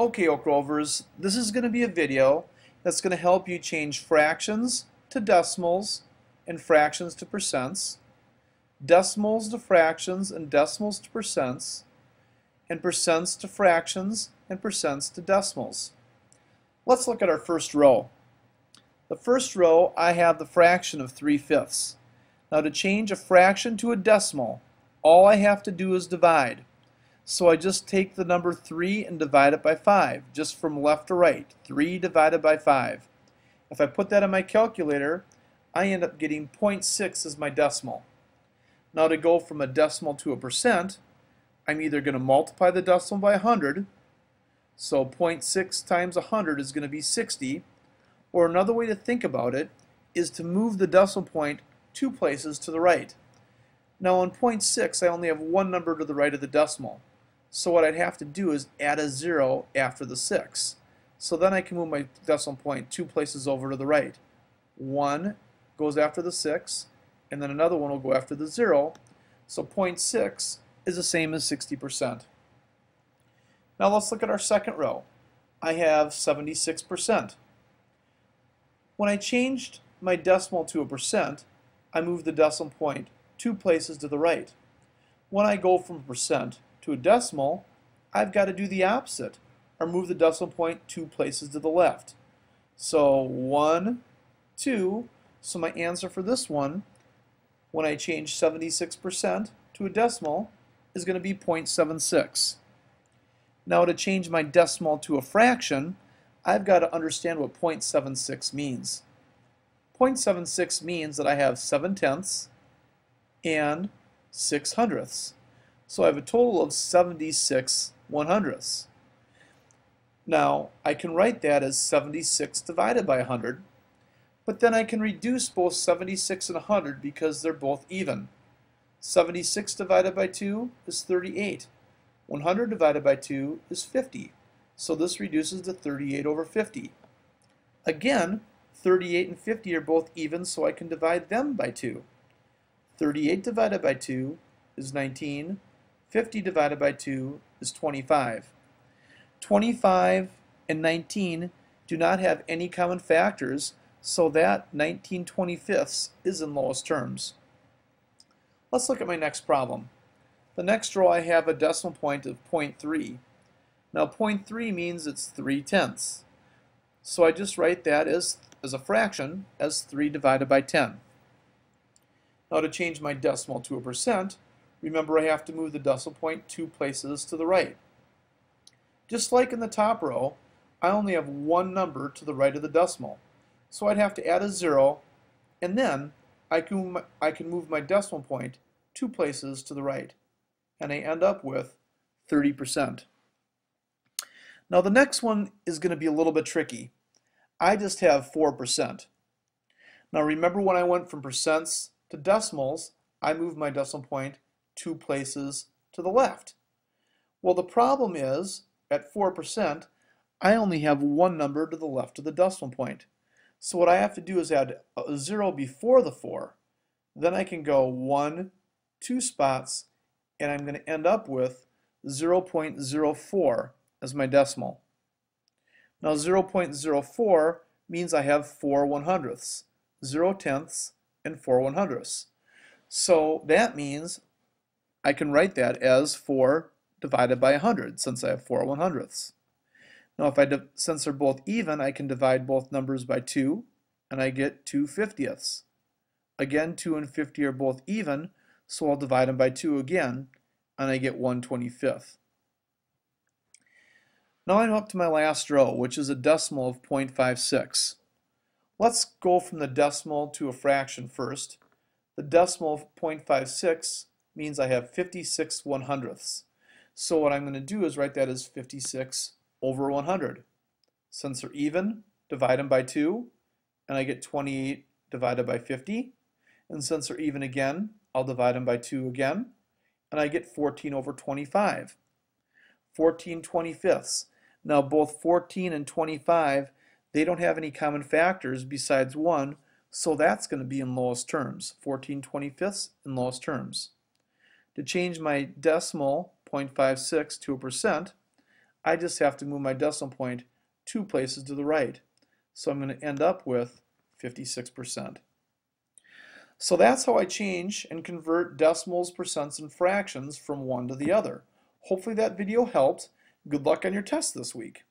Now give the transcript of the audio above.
Okay, Oak Rovers, this is going to be a video that's going to help you change fractions to decimals and fractions to percents, decimals to fractions and decimals to percents, and percents to fractions and percents to decimals. Let's look at our first row. The first row, I have the fraction of 3/5. Now to change a fraction to a decimal, all I have to do is divide. So I just take the number 3 and divide it by 5, just from left to right. 3 divided by 5. If I put that in my calculator, I end up getting 0.6 as my decimal. Now to go from a decimal to a percent, I'm either going to multiply the decimal by 100, so 0.6 times 100 is going to be 60, or another way to think about it is to move the decimal point 2 places to the right. Now on 0.6, I only have one number to the right of the decimal. So what I'd have to do is add a 0 after the 6. So then I can move my decimal point 2 places over to the right. 1 goes after the 6, and then another one will go after the 0. So 0.6 is the same as 60%. Now let's look at our second row. I have 76%. When I changed my decimal to a percent, I moved the decimal point 2 places to the right. When I go from a percent to a decimal, I've got to do the opposite, or move the decimal point 2 places to the left. So 1, 2, so my answer for this one, when I change 76% to a decimal, is going to be 0.76. Now to change my decimal to a fraction, I've got to understand what 0.76 means. 0.76 means that I have 7/10 and 6/100. So I have a total of 76/100. Now I can write that as 76 divided by 100, but then I can reduce both 76 and 100 because they're both even. 76 divided by 2 is 38. 100 divided by 2 is 50. So this reduces to 38 over 50. Again, 38 and 50 are both even, so I can divide them by 2. 38 divided by 2 is 19. 50 divided by 2 is 25. 25 and 19 do not have any common factors, so that 19/25 is in lowest terms. Let's look at my next problem. The next row I have a decimal point of 0.3. Now 0.3 means it's 3/10. So I just write that as a fraction as 3 divided by 10. Now to change my decimal to a percent, remember I have to move the decimal point 2 places to the right. Just like in the top row, I only have one number to the right of the decimal. So I'd have to add a 0, and then I can move my decimal point 2 places to the right. And I end up with 30%. Now the next one is going to be a little bit tricky. I just have 4%. Now remember when I went from percents to decimals, I moved my decimal point 2 places to the left. Well, the problem is, at 4%, I only have one number to the left of the decimal point. So what I have to do is add a 0 before the 4. Then I can go 1, 2 spots, and I'm going to end up with 0.04 as my decimal. Now 0.04 means I have 4/100ths, 0/10, and 4/100ths. So that means I can write that as 4 divided by 100, since I have 4/100ths. Now since they're both even, I can divide both numbers by 2, and I get 2/50ths. Again, 2 and 50 are both even, so I'll divide them by 2 again, and I get 1/25. Now I'm up to my last row, which is a decimal of 0.56. Let's go from the decimal to a fraction first. The decimal of 0.56 means I have 56/100ths. So what I'm going to do is write that as 56 over 100. Since they're even, divide them by 2, and I get 28 divided by 50. And since they're even again, I'll divide them by 2 again, and I get 14 over 25. 14/25. Now both 14 and 25, they don't have any common factors besides 1, so that's going to be in lowest terms. 14/25 in lowest terms. To change my decimal 0.56 to a percent, I just have to move my decimal point 2 places to the right. So I'm going to end up with 56%. So that's how I change and convert decimals, percents, and fractions from one to the other. Hopefully that video helped. Good luck on your test this week.